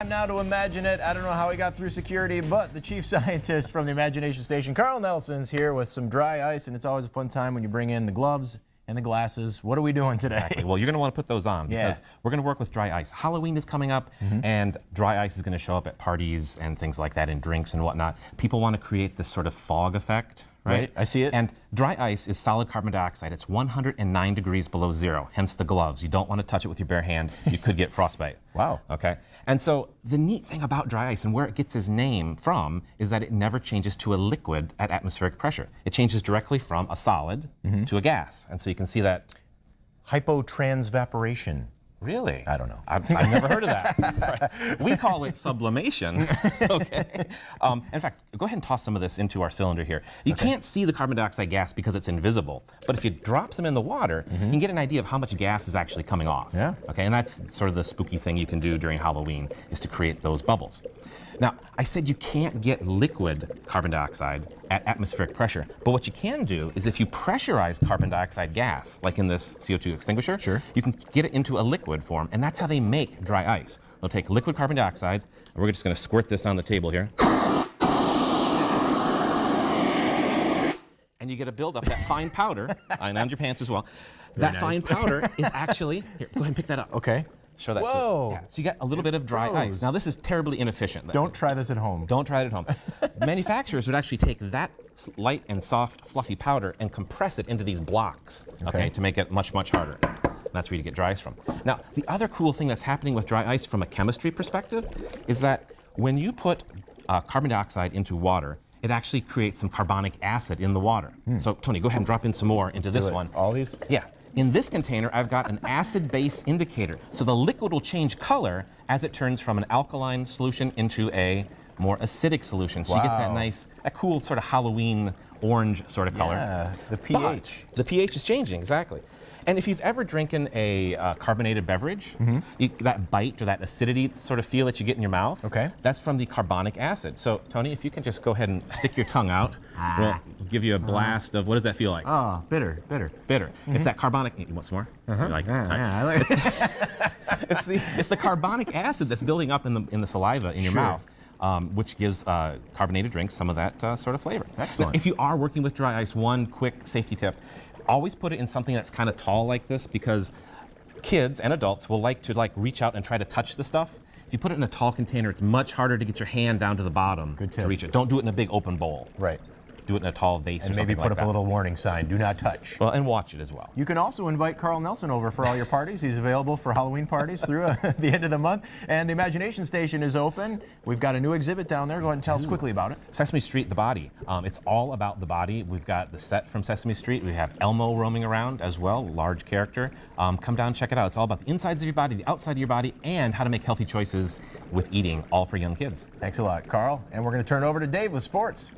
time now to imagine it. I don't know how he got through security, but the chief scientist from the Imagination Station, Carl Nelson's here with some dry ice, and it's always a fun time when you bring in the gloves and the glasses. What are we doing today? Exactly. Well, you're going to want to put those on because we're going to work with dry ice. Halloween is coming up, and dry ice is going to show up at parties and things like that, and drinks and whatnot. People want to create this sort of fog effect, right? I see it. And dry ice is solid carbon dioxide. It's 109 degrees below zero, hence the gloves. You don't want to touch it with your bare hand. You could get frostbite. Wow. Okay. And so the neat thing about dry ice and where it gets its name from is that it never changes to a liquid at atmospheric pressure. It changes directly from a solid to a gas. And so you can see that. Hypotransvaporation. Really? I don't know. I've never heard of that. Right. We call it sublimation. Okay. In fact, go ahead and toss some of this into our cylinder here. You can't see the carbon dioxide gas because it's invisible, but if you drop some in the water, you can get an idea of how much gas is actually coming off. Yeah. Okay, and that's sort of the spooky thing you can do during Halloween is to create those bubbles. Now, I said you can't get liquid carbon dioxide at atmospheric pressure, but what you can do is if you pressurize carbon dioxide gas, like in this CO2 extinguisher, you can get it into a liquid form, and that's how they make dry ice. They'll take liquid carbon dioxide, and we're just going to squirt this on the table here. And you get a buildup, that fine powder, and on your pants as well. That fine powder is actually, here, go ahead and pick that up. Okay. Show that. Whoa! Yeah. So you got a little bit of dry ice. Now this is terribly inefficient. Don't try this at home. Don't try it at home. Manufacturers would actually take that light and soft, fluffy powder and compress it into these blocks, okay, to make it much, much harder. And that's where you get dry ice from. Now, the other cool thing that's happening with dry ice from a chemistry perspective is that when you put carbon dioxide into water, it actually creates some carbonic acid in the water. So, Tony, go ahead and drop in some more into this one. All these? Yeah. In this container, I've got an acid-base indicator. So the liquid will change color as it turns from an alkaline solution into a more acidic solution. So you get that nice, that cool sort of Halloween orange sort of color. Yeah, the pH. But the pH is changing, exactly. And if you've ever drinking a carbonated beverage, that bite or that acidity sort of feel that you get in your mouth, that's from the carbonic acid. So, Tony, if you can just go ahead and stick your tongue out, we'll give you a blast of, what does that feel like? Oh, bitter, bitter. Bitter. It's that carbonic, you want some more? You like, I like it. it's the carbonic acid that's building up in the saliva in your mouth. Which gives carbonated drinks some of that sort of flavor. Excellent. Now, if you are working with dry ice, one quick safety tip, always put it in something that's kind of tall like this because kids and adults will like to reach out and try to touch the stuff. If you put it in a tall container, it's much harder to get your hand down to the bottom to reach it. Don't do it in a big open bowl. Right. Do it in a tall vase or something like that. And maybe put up a little warning sign, do not touch. Well, and watch it as well. You can also invite Carl Nelson over for all your parties. He's available for Halloween parties through the end of the month. And the Imagination Station is open. We've got a new exhibit down there. Go ahead and tell us quickly about it. Sesame Street, the body. It's all about the body. We've got the set from Sesame Street. We have Elmo roaming around as well, large character. Come down, check it out. It's all about the insides of your body, the outside of your body, and how to make healthy choices with eating, all for young kids. Thanks a lot, Carl. And we're going to turn it over to Dave with sports.